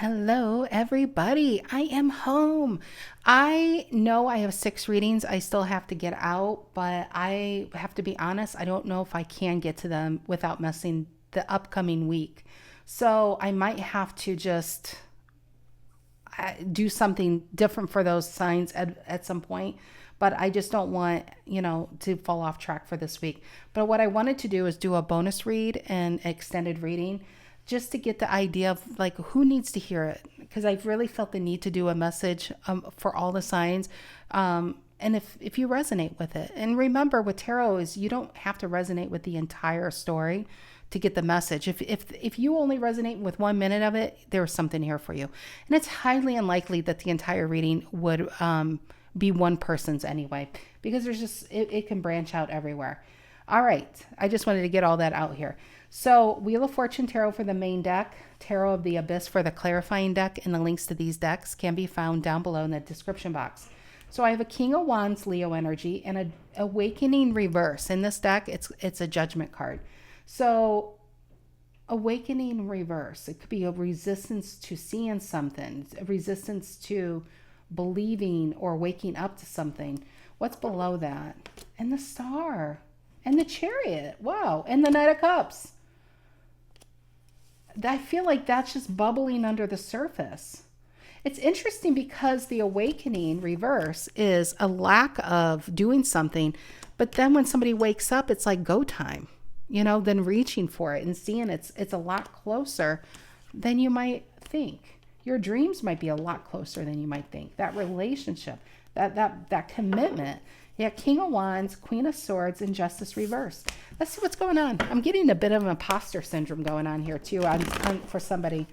Hello, everybody. I am home. I know I have 6 readings I still have to get out, but I have to be honest, I don't know if I can get to them without messing the upcoming week. So I might have to just do something different for those signs at some point. But I just don't want, to fall off track for this week. But what I wanted to do is do a bonus read and extended reading just to get the idea of like who needs to hear it, because I've really felt the need to do a message for all the signs, and if you resonate with it. And remember, with tarot is you don't have to resonate with the entire story to get the message. If you only resonate with 1 minute of it, there's something here for you. And it's highly unlikely that the entire reading would be one person's anyway, because there's just it can branch out everywhere. All right, I just wanted to get all that out here. So Wheel of Fortune Tarot for the main deck, Tarot of the Abyss for the clarifying deck, and the links to these decks can be found down below in the description box. So I have a King of Wands Leo energy and a Awakening reverse. In this deck, it's a Judgment card. So Awakening reverse, it could be a resistance to seeing something, a resistance to believing or waking up to something. What's below that? And the Star. And the Chariot. Wow. And the Knight of Cups. I feel like that's just bubbling under the surface. It's interesting because the Awakening reverse is a lack of doing something. But then when somebody wakes up, it's like go time, then reaching for it and seeing it's a lot closer than you might think. Your dreams might be a lot closer than you might think. That relationship, that commitment. Yeah, King of Wands, Queen of Swords, and Justice reverse. Let's see what's going on. I'm getting a bit of an imposter syndrome going on here too for somebody.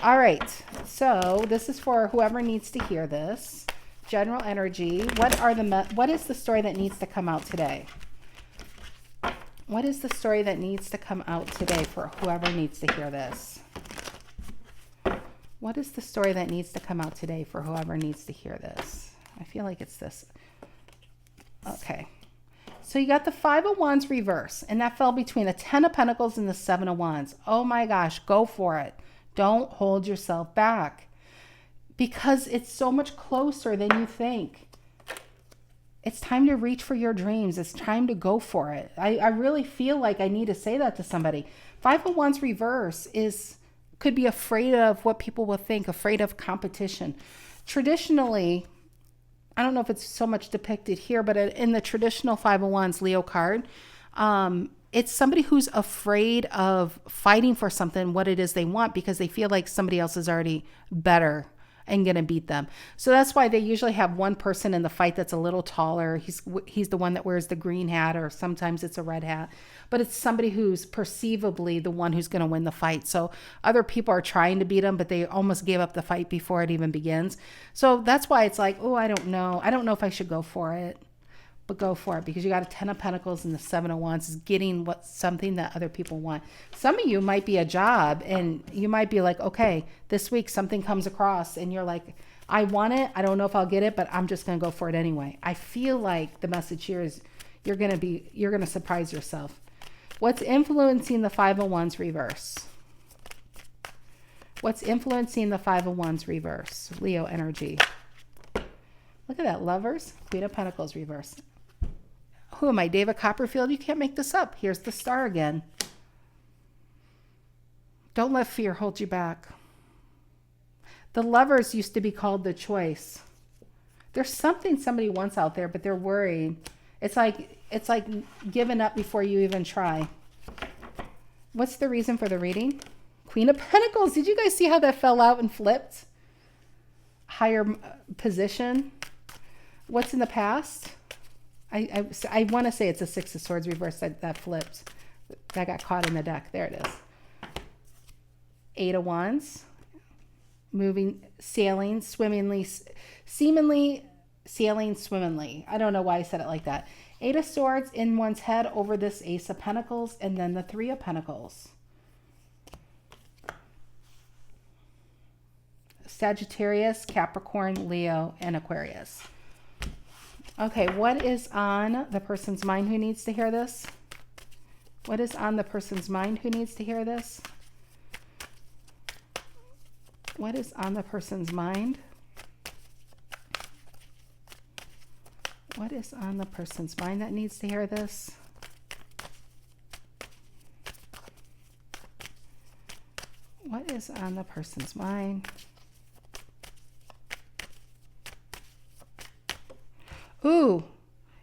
All right, so this is for whoever needs to hear this. General energy. What is the story that needs to come out today? What is the story that needs to come out today for whoever needs to hear this? What is the story that needs to come out today for whoever needs to hear this? I feel like it's this. Okay. So you got the Five of Wands reverse, and that fell between the 10 of Pentacles and the 7 of Wands. Oh my gosh, go for it. Don't hold yourself back because it's so much closer than you think. It's time to reach for your dreams. It's time to go for it. I really feel like I need to say that to somebody. Five of Wands reverse could be afraid of what people will think, afraid of competition. Traditionally, I don't know if it's so much depicted here, but in the traditional Five of Wands Leo card, it's somebody who's afraid of fighting for something, what it is they want, because they feel like somebody else is already better and going to beat them. So that's why they usually have one person in the fight that's a little taller. He's the one that wears the green hat, or sometimes it's a red hat. But it's somebody who's perceivably the one who's going to win the fight. So other people are trying to beat them, but they almost gave up the fight before it even begins. So that's why it's like, oh, I don't know. I don't know if I should go for it. But go for it, because you got a 10 of Pentacles and the 7 of Wands is getting something that other people want. Some of you might be a job, and you might be like, okay, this week something comes across and you're like, I want it. I don't know if I'll get it, but I'm just going to go for it anyway. I feel like the message here is you're going to surprise yourself. What's influencing the Five of Wands reverse? What's influencing the Five of Wands reverse? Leo energy. Look at that, Lovers, Queen of Pentacles reverse. Who am I, David Copperfield? You can't make this up. Here's the Star again. Don't let fear hold you back. The Lovers used to be called the Choice. There's something somebody wants out there, but they're worried. It's like giving up before you even try. What's the reason for the reading? Queen of Pentacles. Did you guys see how that fell out and flipped? Higher position. What's in the past? I want to say it's a Six of Swords reverse that flipped. That got caught in the deck. There it is. Eight of Wands. Moving, sailing, swimmingly, seemingly sailing swimmingly. I don't know why I said it like that. Eight of Swords in one's head over this Ace of Pentacles, and then the Three of Pentacles. Sagittarius, Capricorn, Leo, and Aquarius. Okay, what is on the person's mind who needs to hear this? What is on the person's mind who needs to hear this? What is on the person's mind? What is on the person's mind that needs to hear this? What is on the person's mind? Ooh,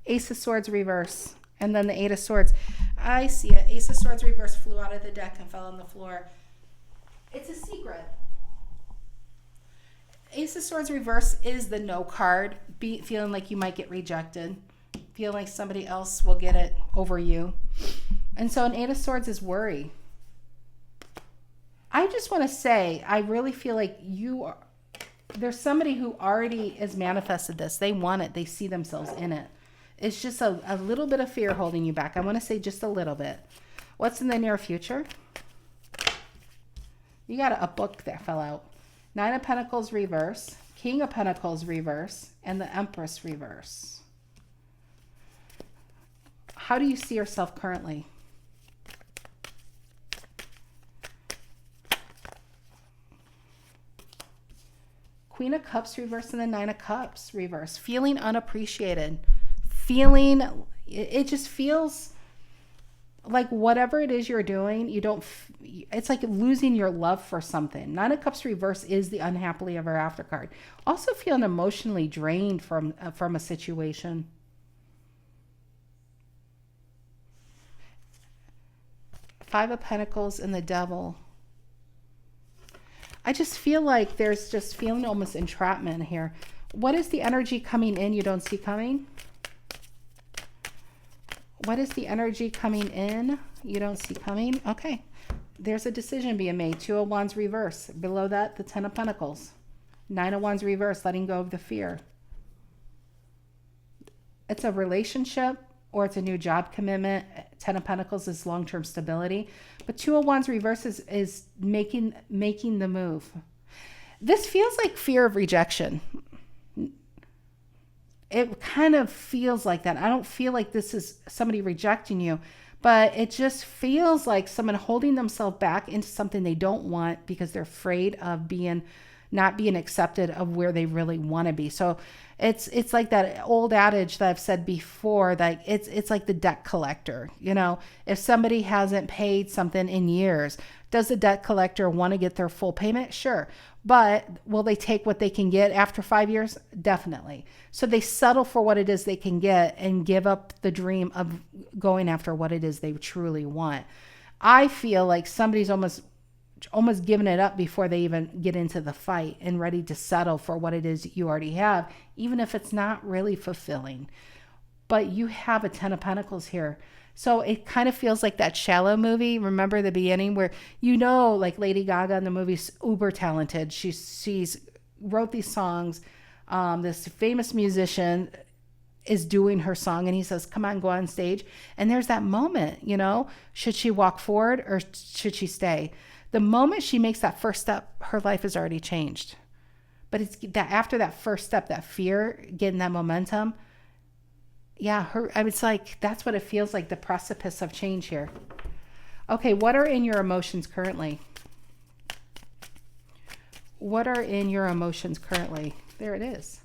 Ace of Swords reverse. And then the Eight of Swords. I see it. Ace of Swords reverse flew out of the deck and fell on the floor. It's a secret. Ace of Swords reverse is the no card. Feeling like you might get rejected. Feeling like somebody else will get it over you. And so an Eight of Swords is worry. I just want to say, I really feel like there's somebody who already has manifested this. They want it. They see themselves in it. It's just a little bit of fear holding you back. I want to say just a little bit. What's in the near future? You got a book that fell out. Nine of Pentacles reverse, King of Pentacles reverse, and the Empress reverse. How do you see yourself currently? Queen of Cups reverse and the Nine of Cups reverse. Feeling unappreciated. It just feels like whatever it is you're doing, it's like losing your love for something. Nine of Cups reverse is the unhappily ever after card. Also feeling emotionally drained from a situation. Five of Pentacles and the Devil. I just feel like there's just feeling almost entrapment here. What is the energy coming in you don't see coming? What is the energy coming in you don't see coming? Okay. There's a decision being made. Two of Wands reverse. Below that, the Ten of Pentacles. Nine of Wands reverse, letting go of the fear. It's a relationship or it's a new job commitment. Ten of Pentacles is long-term stability. But Two of Wands reverse is making the move. This feels like fear of rejection. It kind of feels like that. I don't feel like this is somebody rejecting you, but it just feels like someone holding themselves back into something they don't want because they're afraid of not being accepted of where they really want to be. So it's like that old adage that I've said before, that it's like the debt collector. You know, if somebody hasn't paid something in years, does the debt collector want to get their full payment? Sure. But will they take what they can get after 5 years? Definitely. So they settle for what it is they can get and give up the dream of going after what it is they truly want. I feel like somebody's almost giving it up before they even get into the fight and ready to settle for what it is you already have, even if it's not really fulfilling. But you have a Ten of Pentacles here. So it kind of feels like that Shallow movie. Remember the beginning where, like Lady Gaga in the movie's uber talented. She's wrote these songs. This famous musician is doing her song and he says, come on, go on stage. And there's that moment, should she walk forward or should she stay? The moment she makes that first step, her life has already changed. But it's that after that first step, that fear, getting that momentum, it's like, that's what it feels like, the precipice of change here. Okay, what are in your emotions currently? What are in your emotions currently? There it is.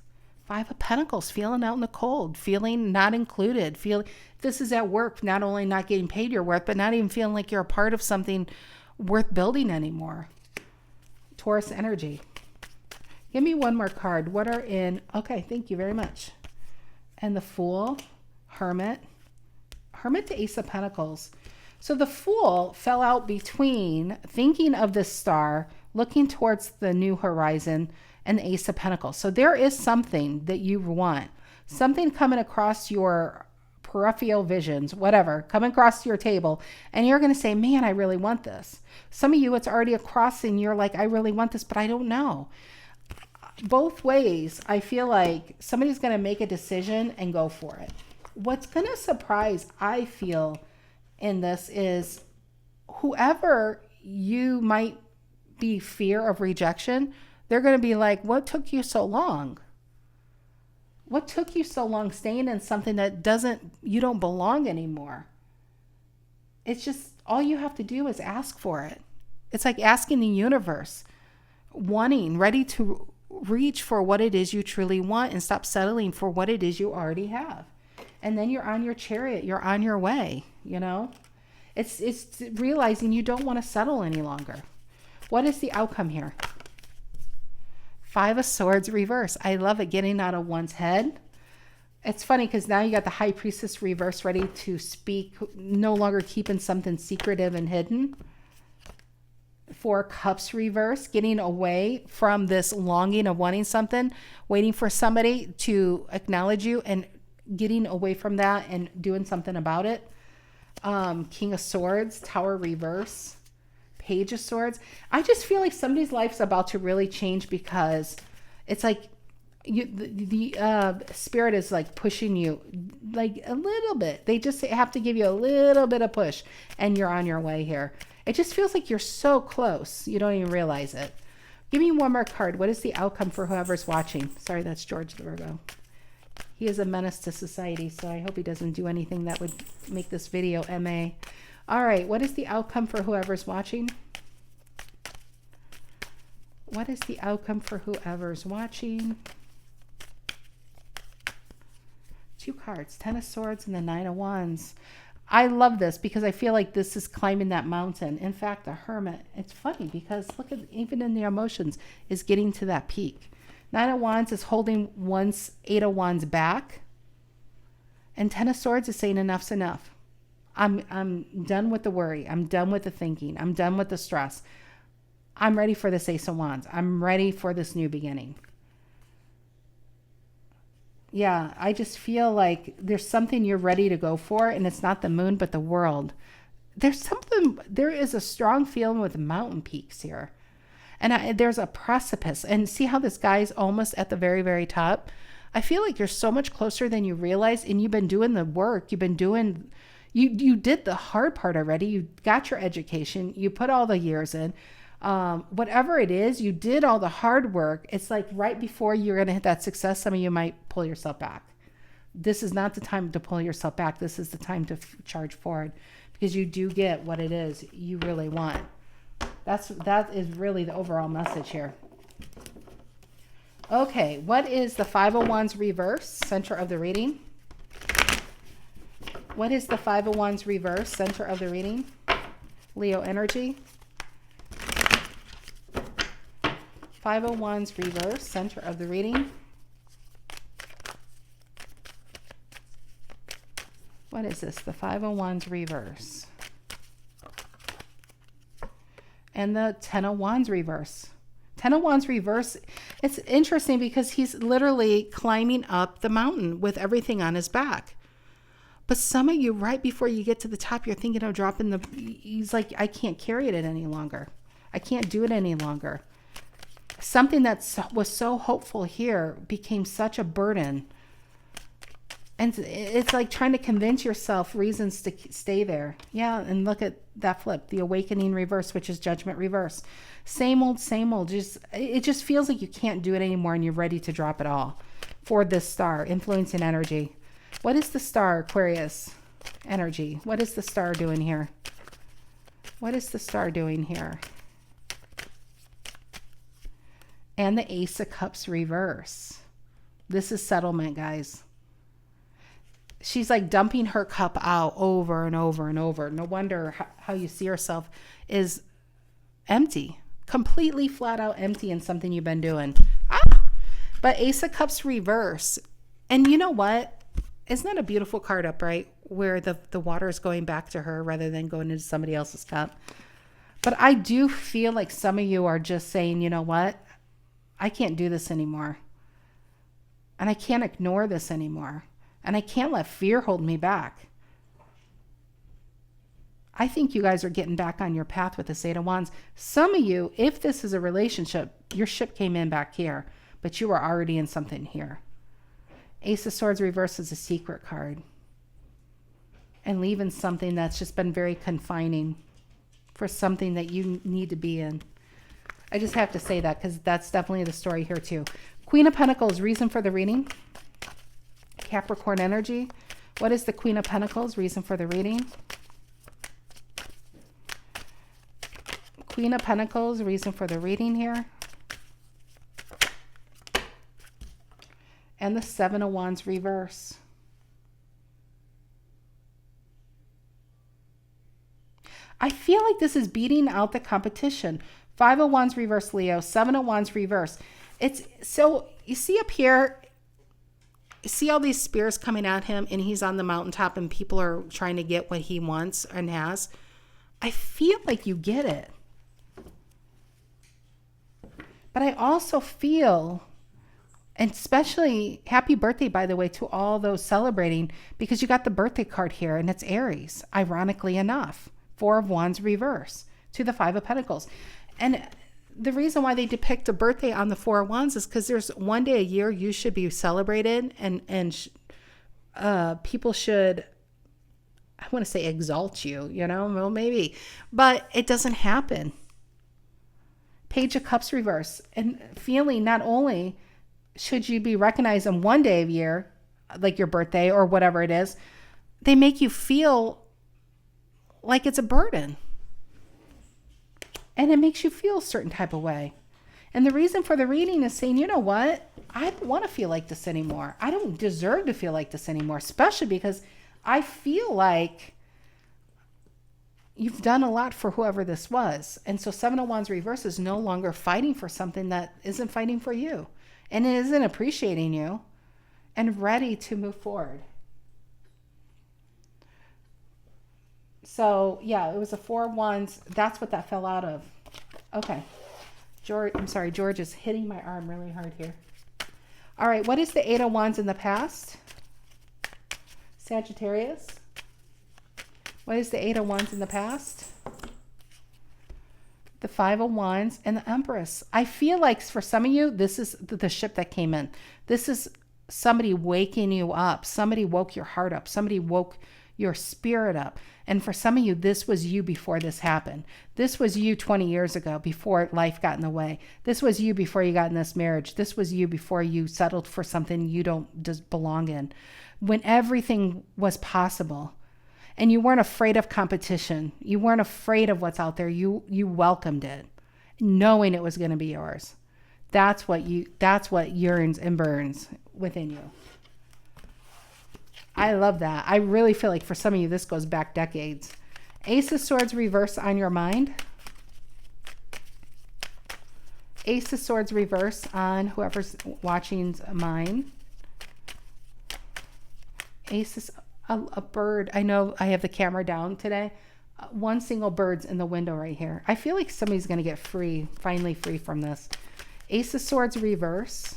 Five of Pentacles, feeling out in the cold, feeling not included. This is at work, not only not getting paid your worth, but not even feeling like you're a part of something worth building anymore. Taurus energy. Give me one more card. What are in... Okay, thank you very much. And the Fool, Hermit to Ace of Pentacles. So the Fool fell out between thinking of the star, looking towards the new horizon, and the Ace of Pentacles. So there is something that you want, something coming across your peripheral visions, whatever, coming across your table, and you're going to say, man, I really want this. Some of you, it's already across and you're like, I really want this, but I don't know. Both ways, I feel like somebody's going to make a decision and go for it. What's going to surprise, I feel, in this is whoever you might be fear of rejection, they're going to be like, what took you so long? What took you so long staying in something that you don't belong anymore? It's just, all you have to do is ask for it. It's like asking the universe wanting, ready to reach for what it is you truly want and stop settling for what it is you already have. And then you're on your chariot, you're on your way, you know? It's realizing you don't want to settle any longer. What is the outcome here? 5 of Swords reverse. I love it, getting out of one's head. It's funny because now you got the High Priestess reverse, ready to speak, no longer keeping something secretive and hidden. 4 Cups reverse, getting away from this longing of wanting something, waiting for somebody to acknowledge you, and getting away from that and doing something about it. King of Swords, Tower reverse, Page of Swords. I just feel like somebody's life's about to really change, because it's like the spirit is like pushing you like a little bit. They just have to give you a little bit of push, and you're on your way here. It just feels like you're so close. You don't even realize it. Give me one more card. What is the outcome for whoever's watching? Sorry, that's George the Virgo. He is a menace to society, so I hope he doesn't do anything that would make this video MA. All right, what is the outcome for whoever's watching? What is the outcome for whoever's watching? 2 cards, 10 of Swords and the 9 of Wands. I love this because I feel like this is climbing that mountain. In fact, the Hermit, it's funny because look at, even in the emotions, is getting to that peak. 9 of Wands is holding 8 of Wands back. And 10 of Swords is saying enough's enough. I'm done with the worry. I'm done with the thinking. I'm done with the stress. I'm ready for this Ace of Wands. I'm ready for this new beginning. Yeah, I just feel like there's something you're ready to go for, and it's not the moon, but the world. There is a strong feeling with mountain peaks here. And there's a precipice. And see how this guy's almost at the very, very top? I feel like you're so much closer than you realize, and you've been doing the work. You've been doing, you did the hard part already. You got your education. You put all the years in. Whatever it is, you did all the hard work. It's like right before you're going to hit that success, some of you might pull yourself back. This is not the time to pull yourself back. This is the time to charge forward, because you do get what it is you really want. That is really the overall message here. Okay, what is the 5 of Wands reverse, center of the reading? What is the 5 of Wands reverse, center of the reading? Leo energy. 5 of Wands reverse, center of the reading. What is this? The 5 of Wands reverse. And the 10 of Wands reverse. 10 of Wands reverse. It's interesting because he's literally climbing up the mountain with everything on his back. But some of you, right before you get to the top, you're thinking of dropping he's like, I can't carry it any longer. I can't do it any longer. Something that was so hopeful here became such a burden. And it's like trying to convince yourself reasons to stay there. Yeah, and look at that flip, the awakening reverse, which is judgment reverse. Same old, same old. It just feels like you can't do it anymore, and you're ready to drop it all. For this star, influencing energy. What is the star, Aquarius? Energy. What is the star doing here? What is the star doing here? And the Ace of Cups reverse. This is settlement, guys. She's like dumping her cup out over and over and over. No wonder how you see yourself is empty. Completely flat out empty in something you've been doing. But Ace of Cups reverse. And you know what? Isn't that a beautiful card upright where the water is going back to her rather than going into somebody else's cup? But I do feel like some of you are just saying, you know what? I can't do this anymore. And I can't ignore this anymore. And I can't let fear hold me back. I think you guys are getting back on your path with the Eight of Wands. Some of you, if this is a relationship, your ship came in back here, but you were already in something here. Ace of Swords reverse is a secret card. And leaving something that's just been very confining for something that you need to be in. I just have to say that because that's definitely the story here too. Queen of Pentacles, reason for the reading. Capricorn energy. What is the Queen of Pentacles? Reason for the reading. Queen of Pentacles, reason for the reading here. and the Seven of Wands reverse. I feel like this is beating out the competition. Five of Wands reverse, Leo. Seven of Wands reverse. It's so, you see up here, you see all these spears coming at him, and he's on the mountaintop and people are trying to get what he wants and has. I feel like you get it. But I also feel, and especially happy birthday, by the way, to all those celebrating, because you got the birthday card here and it's Aries, ironically enough. Four of Wands reverse to the Five of Pentacles. And the reason why they depict a birthday on the Four of Wands is because there's one day a year you should be celebrated, and people should, I want to say exalt you, you know, well, maybe, but it doesn't happen. Page of Cups reverse, and feeling not only should you be recognized on one day of year, like your birthday or whatever it is, they make you feel like it's a burden. And it makes you feel a certain type of way. And the reason for the reading is saying, you know what? I don't want to feel like this anymore. I don't deserve to feel like this anymore, especially because I feel like you've done a lot for whoever this was. And so Seven of Wands reverse is no longer fighting for something that isn't fighting for you. And it isn't appreciating you and ready to move forward. So, yeah, it was a Four of Wands. That's what that fell out of. Okay. George, I'm sorry, George is hitting my arm really hard here. All right, what is the Eight of Wands in the past? Sagittarius. What is the Eight of Wands in the past? The Five of Wands and the Empress. I feel like for some of you, this is the ship that came in. This is somebody waking you up. Somebody woke your heart up. Somebody woke your spirit up. And for some of you, this was you before this happened. This was you 20 years ago before life got in the way. This was you before you got in this marriage. This was you before you settled for something you don't just belong in. When everything was possible and you weren't afraid of competition. You weren't afraid of what's out there. You welcomed it, knowing it was going to be yours. That's what yearns and burns within you. I love that. I really feel like for some of you, this goes back decades. Ace of Swords reverse on your mind. Ace of Swords reverse on whoever's watching's mind. Ace is a bird. I know I have the camera down today. One single bird's in the window right here. I feel like somebody's going to get finally free from this. Ace of Swords reverse.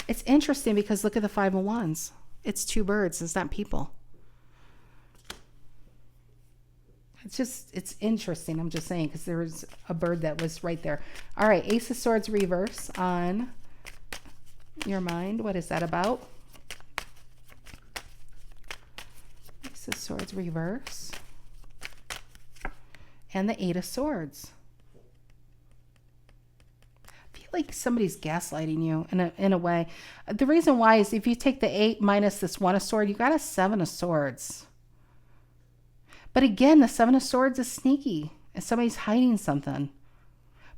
It's interesting because look at the Five of Wands. It's two birds. It's not people. It's interesting. I'm just saying because there was a bird that was right there. All right. Ace of Swords reverse on your mind. What is that about? Ace of Swords reverse. And the Eight of Swords. Like somebody's gaslighting you in a way. The reason why is if you take the 8 minus this 1 of Swords, you got a 7 of Swords. But again, the 7 of Swords is sneaky and somebody's hiding something.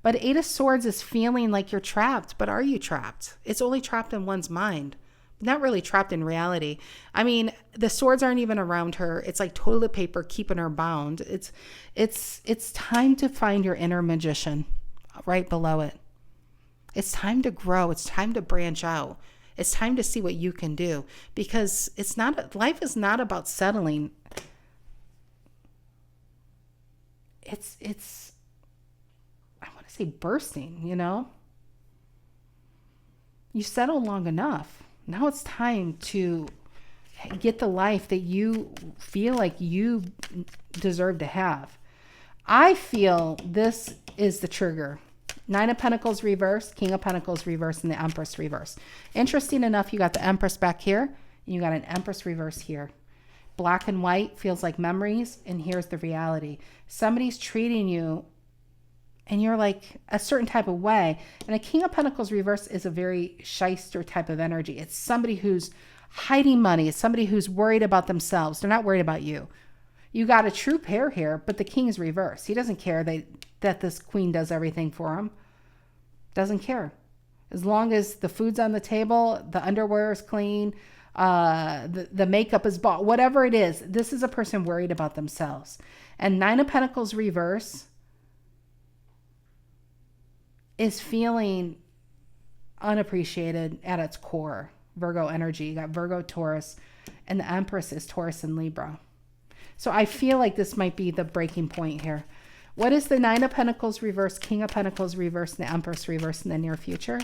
But 8 of Swords is feeling like you're trapped. But are you trapped? It's only trapped in one's mind, not really trapped in reality. I mean, the swords aren't even around her. It's like toilet paper keeping her bound. It's time to find your inner magician right below it. It's time to grow. It's time to branch out. It's time to see what you can do because life is not about settling. It's I want to say bursting, you know? You settle long enough. Now it's time to get the life that you feel like you deserve to have. I feel this is the trigger. 9 of Pentacles reverse, King of Pentacles reverse, and the Empress reverse. Interesting enough, you got the Empress back here, and you got an Empress reverse here. Black and white feels like memories, and here's the reality. Somebody's treating you, and you're like a certain type of way. And a King of Pentacles reverse is a very shyster type of energy. It's somebody who's hiding money. It's somebody who's worried about themselves. They're not worried about you. You got a true pair here, but the King is reversed. He doesn't care that this Queen does everything for him. Doesn't care. As long as the food's on the table, the underwear is clean, the makeup is bought, whatever it is, this is a person worried about themselves. And Nine of Pentacles reverse is feeling unappreciated at its core. Virgo energy. You got Virgo, Taurus, and the Empress is Taurus and Libra. So I feel like this might be the breaking point here. What is the Nine of Pentacles reverse, King of Pentacles reverse, and the Empress reverse in the near future?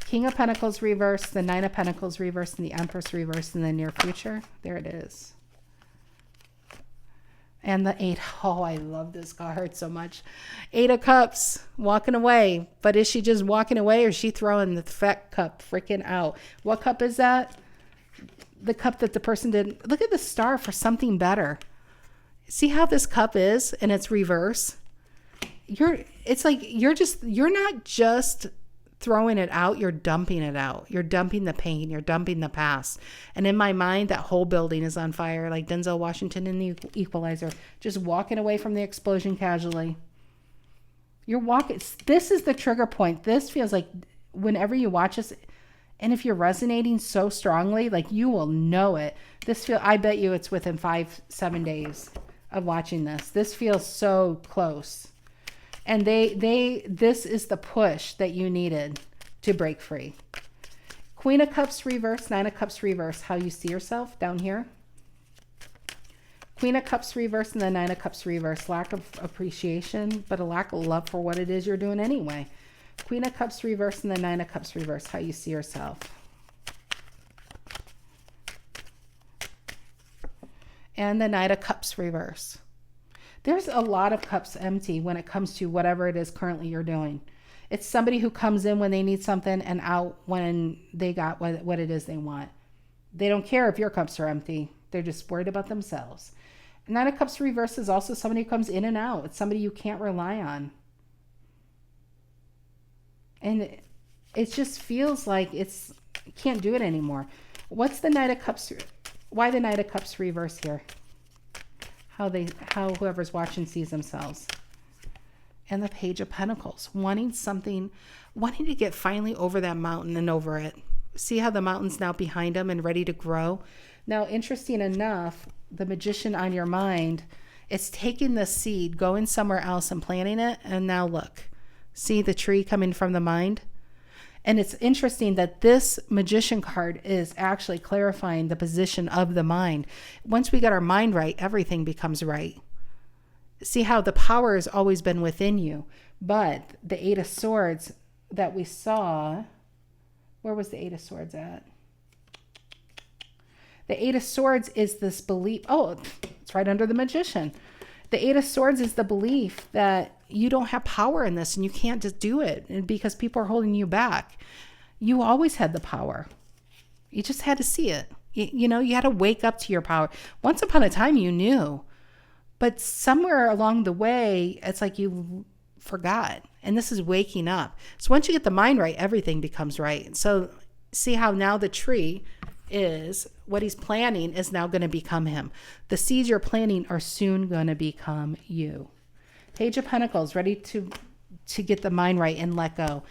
King of Pentacles reverse, the Nine of Pentacles reverse, and the Empress reverse in the near future. There it is. And the Eight. Oh, I love this card so much. Eight of Cups, walking away. But is she just walking away, or is she throwing the fat cup freaking out? What cup is that? The cup that the person didn't. Look at the star for something better. See how this cup is, and it's reverse. It's like you're not just throwing it out, you're dumping it out. You're dumping the pain, you're dumping the past. And in my mind, that whole building is on fire, like Denzel Washington in The Equalizer, just walking away from the explosion casually. You're walking. This is the trigger point. This feels like whenever you watch this, and if you're resonating so strongly, like you will know it. I bet you it's within 5-7 days of watching this. This feels so close. And this is the push that you needed to break free. Queen of Cups reverse, Nine of Cups reverse. How you see yourself down here. Queen of Cups reverse and the Nine of Cups reverse. Lack of appreciation, but a lack of love for what it is you're doing anyway. Queen of Cups reverse and the Nine of Cups reverse. How you see yourself. And the Knight of Cups reverse. There's a lot of cups empty when it comes to whatever it is currently you're doing. It's somebody who comes in when they need something and out when they got what it is they want. They don't care if your cups are empty. They're just worried about themselves. Nine of Cups reverse is also somebody who comes in and out. It's somebody you can't rely on. And it just feels like you can't do it anymore. What's the Knight of Cups? Why the Knight of Cups reverse here? How whoever's watching sees themselves. And the Page of Pentacles, wanting to get finally over that mountain and over it. See how the mountain's now behind them and ready to grow? Now, interesting enough, the Magician on your mind, it's taking the seed, going somewhere else and planting it. And now look, see the tree coming from the mind? And it's interesting that this Magician card is actually clarifying the position of the mind. Once we get our mind right, everything becomes right. See how the power has always been within you. But the Eight of Swords that we saw, where was the Eight of Swords at? The Eight of Swords is this belief. Oh, it's right under the Magician. The Eight of Swords is the belief that you don't have power in this and you can't just do it because people are holding you back. You always had the power. You just had to see it. You had to wake up to your power. Once upon a time, you knew. But somewhere along the way, it's like you forgot. And this is waking up. So once you get the mind right, everything becomes right. So see how now the tree is, what he's planning is now going to become him. The seeds you're planting are soon going to become you. Page of Pentacles, ready to get the mind right and let go.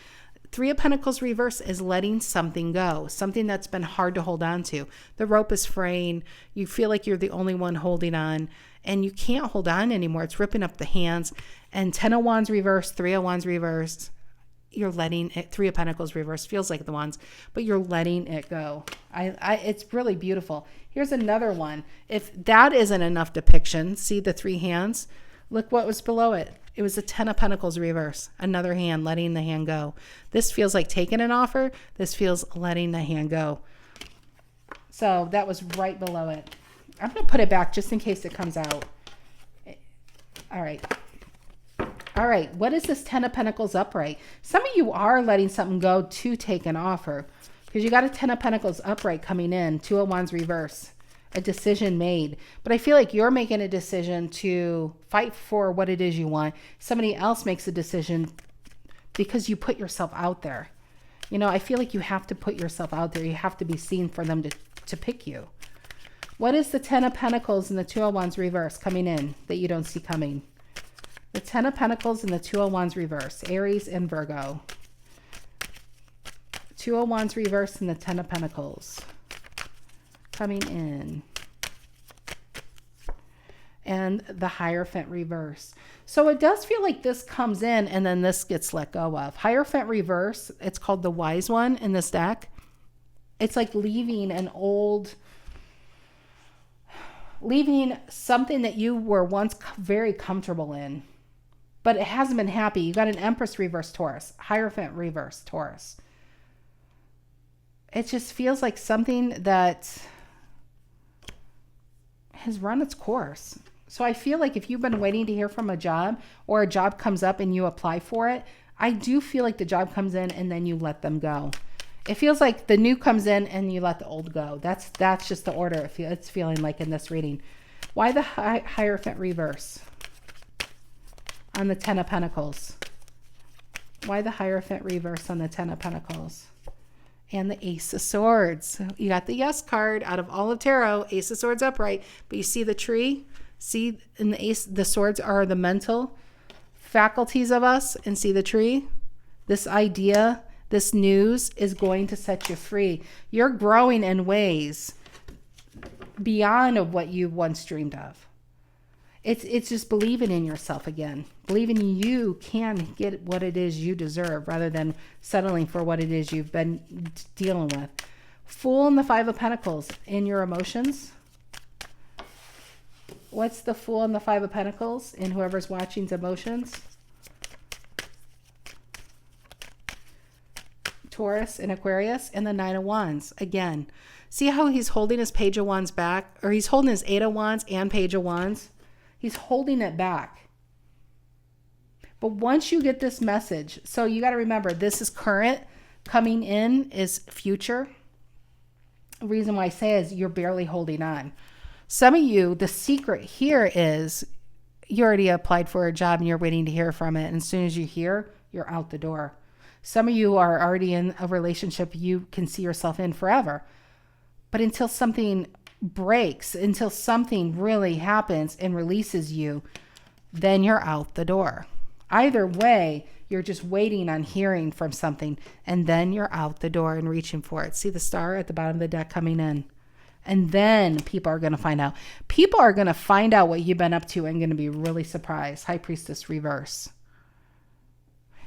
Three of Pentacles reverse is letting something go, something that's been hard to hold on to. The rope is fraying. You feel like you're the only one holding on, and you can't hold on anymore. It's ripping up the hands. And 10 of Wands reverse, 3 of Wands reverse. You're letting it, 3 of Pentacles reverse, feels like the Wands, but you're letting it go. It's really beautiful. Here's another one. If that isn't enough depiction, see the 3 hands? Look what was below it. It was a 10 of Pentacles reverse. Another hand, letting the hand go. This feels like taking an offer. This feels letting the hand go. So that was right below it. I'm going to put it back just in case it comes out. All right. All right. What is this 10 of Pentacles upright? Some of you are letting something go to take an offer because you got a 10 of Pentacles upright coming in, 2 of Wands reverse. A decision made, but I feel like you're making a decision to fight for what it is you want. Somebody else makes a decision because you put yourself out there. I feel like you have to put yourself out there. You have to be seen for them to pick you. What is the 10 of Pentacles and the 2 of Wands reverse coming in that you don't see coming? The 10 of Pentacles and the 2 of Wands reverse, Aries and Virgo. Two of Wands reversed and the Ten of Pentacles coming in. And the Hierophant reverse. So it does feel like this comes in and then this gets let go of. Hierophant reverse, it's called the Wise One in this deck. It's like leaving something that you were once very comfortable in, but it hasn't been happy. You got an Empress reverse Taurus, Hierophant reverse Taurus. It just feels like something that has run its course. So I feel like if you've been waiting to hear from a job, or a job comes up and you apply for it, I do feel like the job comes in and then you let them go. It feels like the new comes in and you let the old go. That's just the order it's feeling like in this reading. Why the Hierophant reverse on the Ten of Pentacles? Why the Hierophant reverse on the Ten of Pentacles? And the Ace of Swords. You got the Yes card out of all of tarot, Ace of Swords upright, but you see the tree? See, in the Ace, the swords are the mental faculties of us, and see the tree? This idea, this news is going to set you free. You're growing in ways beyond of what you once dreamed of. It's just believing in yourself again. Believing you can get what it is you deserve rather than settling for what it is you've been dealing with. Fool and the Five of Pentacles in your emotions. What's the Fool and the Five of Pentacles in whoever's watching's emotions? Taurus and Aquarius, and the Nine of Wands. Again, see how he's holding his Page of Wands back, or he's holding his Eight of Wands and Page of Wands? He's holding it back. But once you get this message, so you got to remember, this is current. Coming in is future. The reason why I say is you're barely holding on. Some of you, the secret here is you already applied for a job and you're waiting to hear from it. And as soon as you hear, you're out the door. Some of you are already in a relationship you can see yourself in forever. But until something breaks, until something really happens and releases you, then you're out the door. Either way, you're just waiting on hearing from something, and then you're out the door and reaching for it. See the star at the bottom of the deck coming in? And then people are going to find out. People are going to find out what you've been up to and going to be really surprised. High Priestess reverse.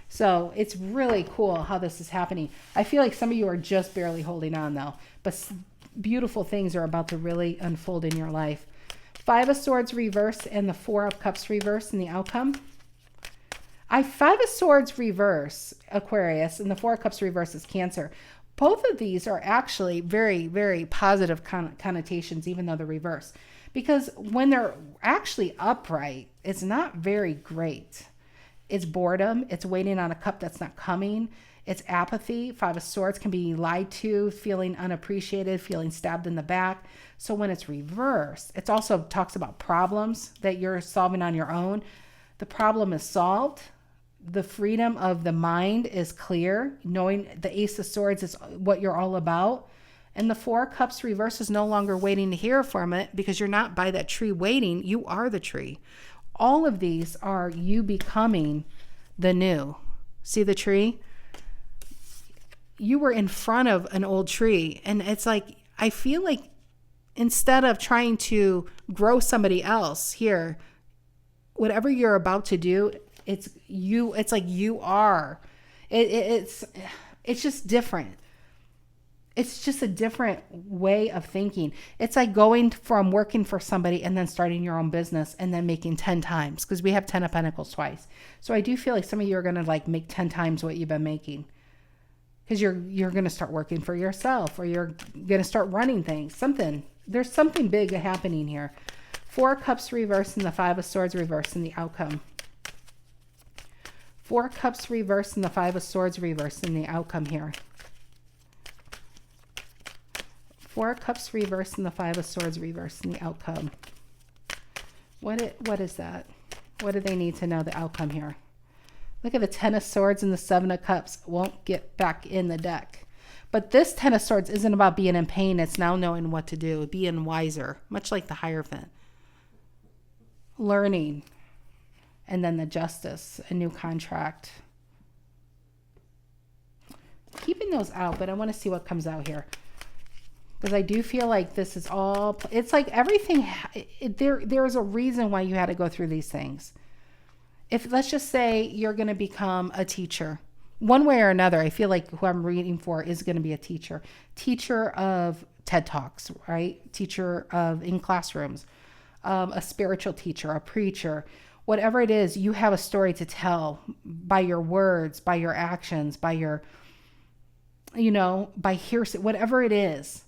So it's really cool how this is happening. I feel like some of you are just barely holding on though, but beautiful things are about to really unfold in your life. Five of Swords reverse and the Four of Cups reverse in the outcome. Five of Swords reverse, Aquarius, and the Four of Cups reverse is Cancer. Both of these are actually very, very positive connotations, even though they're reverse. Because when they're actually upright, it's not very great. It's boredom. It's waiting on a cup that's not coming. It's apathy. Five of Swords can be lied to, feeling unappreciated, feeling stabbed in the back. So when it's reversed, it also talks about problems that you're solving on your own. The problem is solved. The freedom of the mind is clear. Knowing the Ace of Swords is what you're all about. And the Four of Cups reverse is no longer waiting to hear from it, because you're not by that tree waiting. You are the tree. All of these are you becoming the new. See the tree? You were in front of an old tree. And it's like, I feel like instead of trying to grow somebody else here, whatever you're about to do, it's you. It's like you are. It's just different. It's just a different way of thinking. It's like going from working for somebody and then starting your own business and then making 10 times, because we have 10 of Pentacles twice. So I do feel like some of you are going to like make 10 times what you've been making, because you're going to start working for yourself, or you're going to start running things. There's something big happening here. Four of Cups reverse and the Five of Swords reverse in the outcome. Four of Cups reverse and the Five of Swords reverse in the outcome here. Four of Cups reverse and the Five of Swords reverse in the outcome. What is that? What do they need to know the outcome here? Look at the Ten of Swords and the Seven of Cups. Won't get back in the deck. But this Ten of Swords isn't about being in pain. It's now knowing what to do, being wiser, much like the Hierophant. Learning. And then the Justice, a new contract. keeping those out, but I want to see what comes out here. Because I do feel like this is all, it's like everything, there is a reason why you had to go through these things. If, let's just say you're going to become a teacher, one way or another, I feel like who I'm reading for is going to be a teacher of TED Talks, right? Teacher of in classrooms, a spiritual teacher, a preacher, whatever it is, you have a story to tell by your words, by your actions, by your, by hearsay, whatever it is.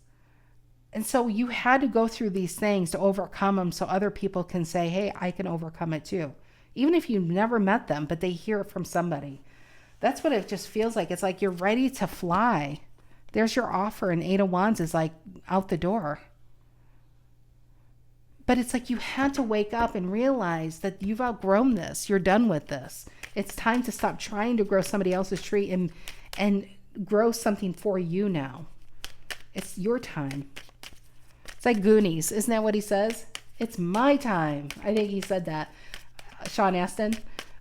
And so you had to go through these things to overcome them so other people can say, hey, I can overcome it too. Even if you've never met them, but they hear it from somebody. That's what it just feels like. It's like you're ready to fly. There's your offer, and Eight of Wands is like out the door. But it's like you had to wake up and realize that you've outgrown this. You're done with this. It's time to stop trying to grow somebody else's tree and grow something for you now. It's your time. It's like Goonies. Isn't that what he says? It's my time. I think he said that. Sean Astin.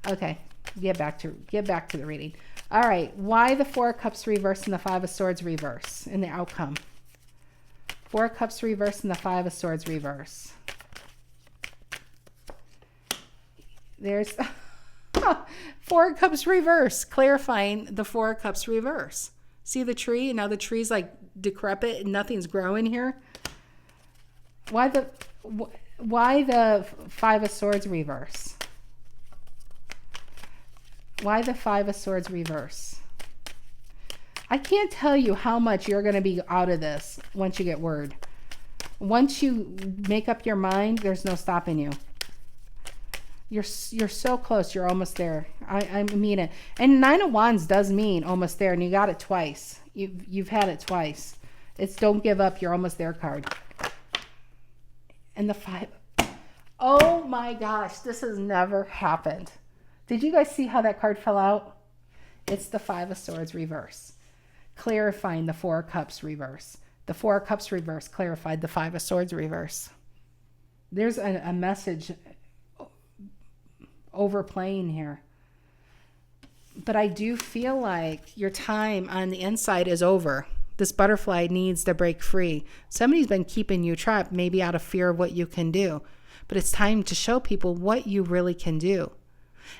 Okay. Get back to the reading. All right. Why the Four of Cups reverse and the Five of Swords reverse in the outcome? Four of Cups reverse and the Five of Swords reverse. There's Four of Cups reverse, clarifying the Four of Cups reverse. See the tree? Now the tree's like decrepit and nothing's growing here. Why the Five of Swords reverse? Why the Five of Swords reverse? I can't tell you how much you're going to be out of this once you get word. Once you make up your mind, there's no stopping you. You're so close. You're almost there. I mean it. And Nine of Wands does mean almost there, and you got it twice. You've had it twice. It's don't give up. You're almost there card. And the Five. Oh my gosh, this has never happened. Did you guys see how that card fell out? It's the Five of Swords reverse, clarifying the Four of Cups reverse. The Four of Cups reverse clarified the Five of Swords reverse. There's a message overplaying here. But I do feel like your time on the inside is over. This butterfly needs to break free. Somebody's been keeping you trapped, maybe out of fear of what you can do. But it's time to show people what you really can do.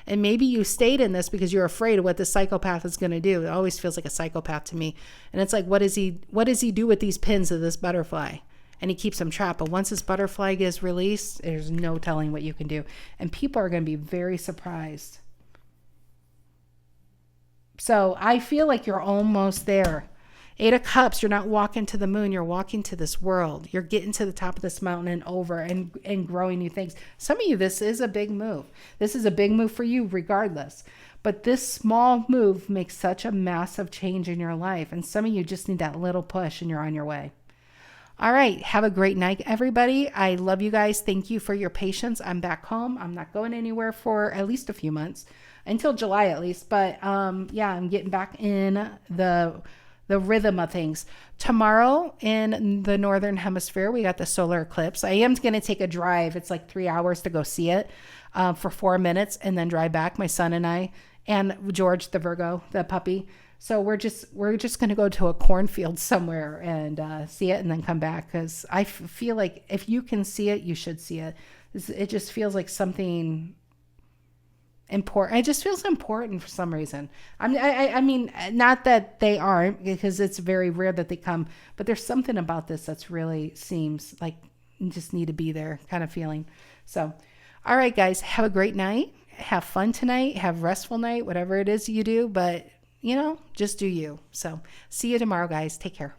And maybe you stayed in this because you're afraid of what this psychopath is going to do. It always feels like a psychopath to me. And it's like, what does he do with these pins of this butterfly? And he keeps them trapped. But once this butterfly gets released, there's no telling what you can do. And people are going to be very surprised. So I feel like you're almost there. Eight of Cups, you're not walking to the moon. You're walking to this world. You're getting to the top of this mountain and over and growing new things. Some of you, this is a big move. This is a big move for you regardless. But this small move makes such a massive change in your life. And some of you just need that little push and you're on your way. All right. Have a great night, everybody. I love you guys. Thank you for your patience. I'm back home. I'm not going anywhere for at least a few months, until July at least. But yeah, I'm getting back in the rhythm of things. Tomorrow in the Northern Hemisphere, we got the solar eclipse. I am going to take a drive. It's like 3 hours to go see it for 4 minutes and then drive back, my son and I, and George, the Virgo, the puppy. So we're just going to go to a cornfield somewhere and see it and then come back, because I feel like if you can see it, you should see it. It just feels like something important. It just feels important for some reason. I mean, not that they aren't, because it's very rare that they come, but there's something about this that's really seems like you just need to be there kind of feeling. So, all right, guys, have a great night. Have fun tonight. Have a restful night, whatever it is you do, but just do you. So see you tomorrow, guys. Take care.